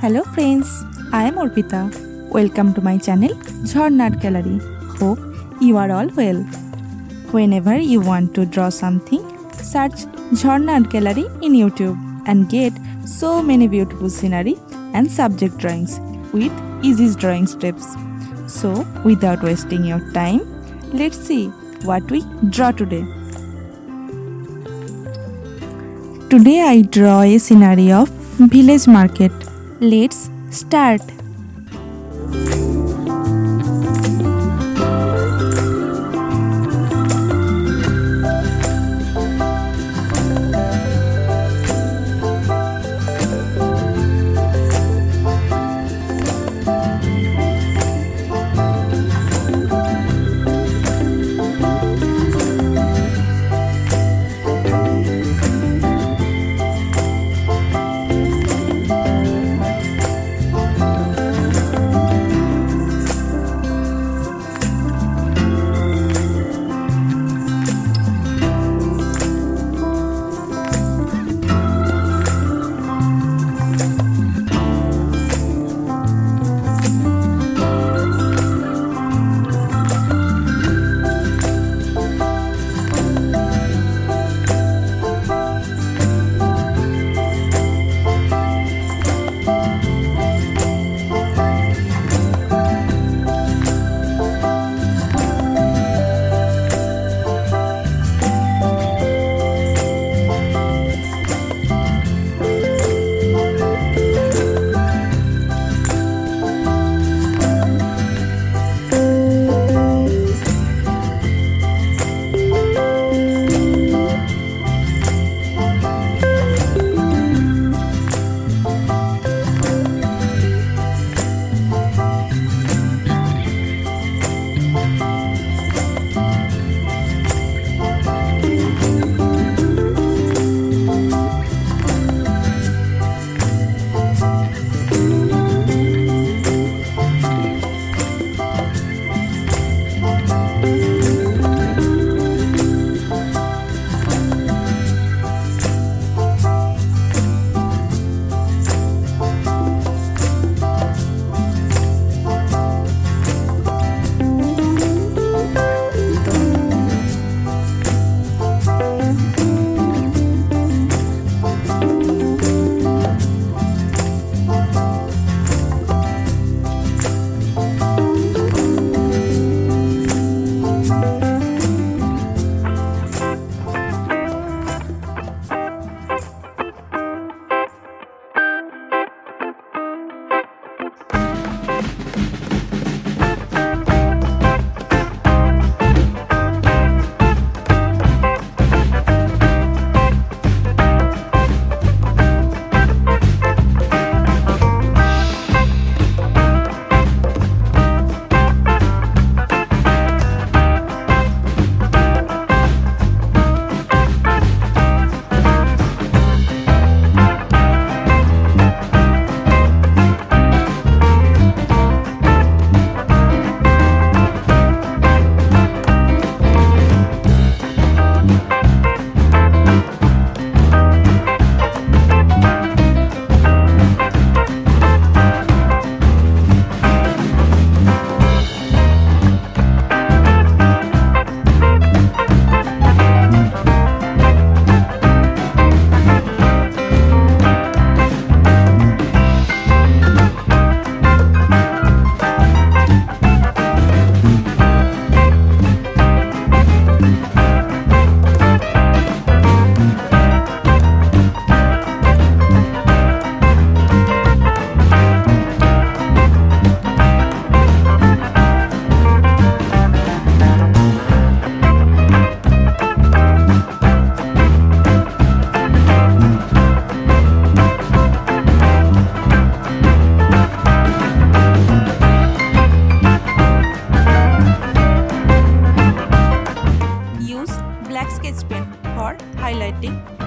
Hello friends, I am Arpita. Welcome to my channel Art Gallery. Hope you are all well. Whenever you want to draw something, search Art Gallery in YouTube and get so many beautiful scenery and subject drawings with easy drawing steps. So without wasting your time, let's see what we draw today. Today I draw a scenery of village market. Let's start.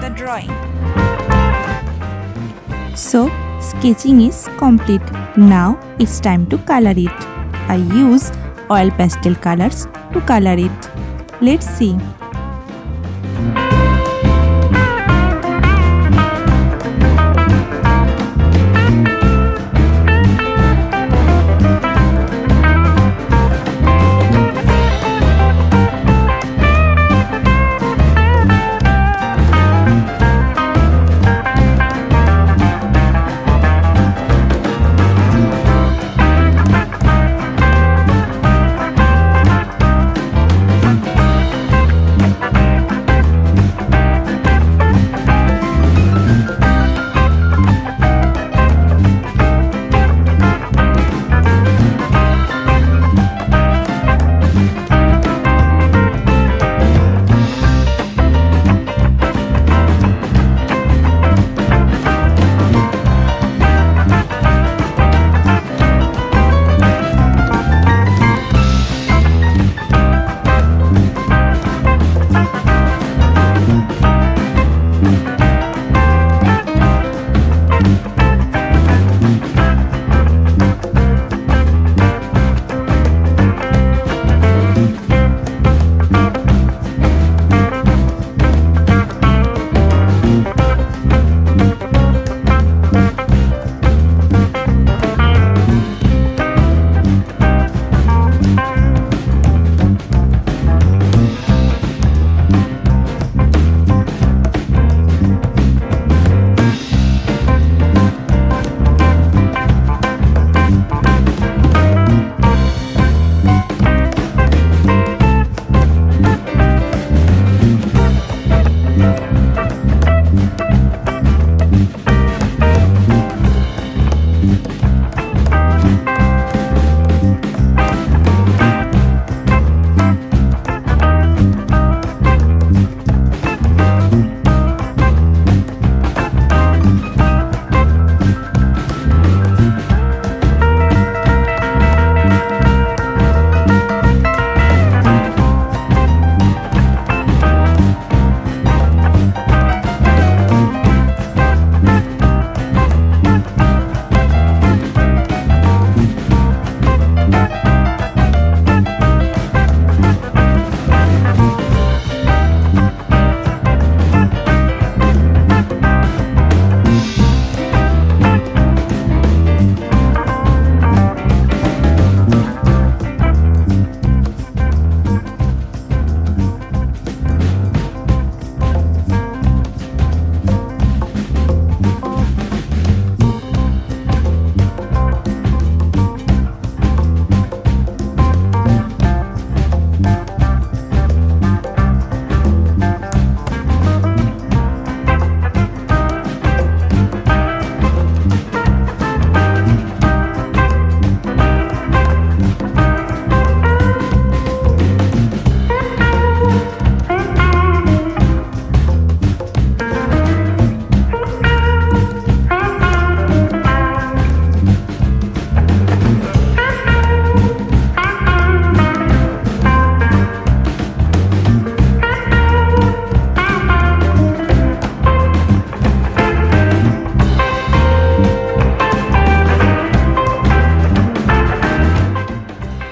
the drawing. So sketching is complete. Now it's time to color it. I use oil pastel colors to color it. Let's see.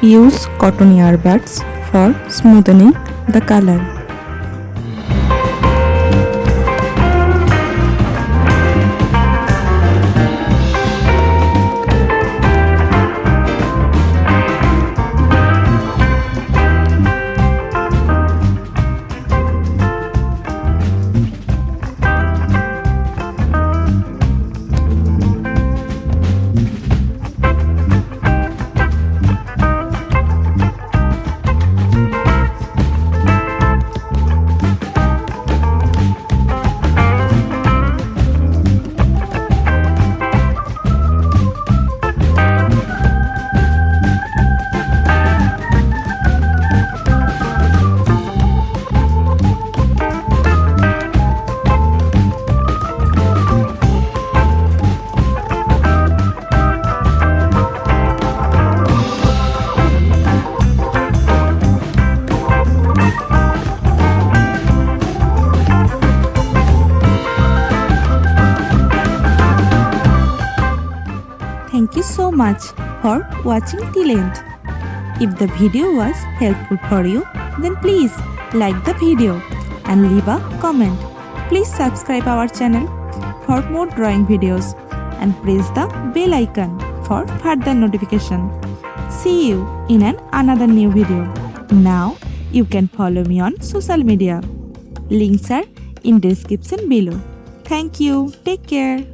Use cotton earbuds for smoothening the color. Thank you so much for watching till end. If the video was helpful for you, then please like the video and leave a comment. Please subscribe our channel for more drawing videos and press the bell icon for further notification. See you in another new video. Now you can follow me on social media. Links are in description below. Thank you. Take care.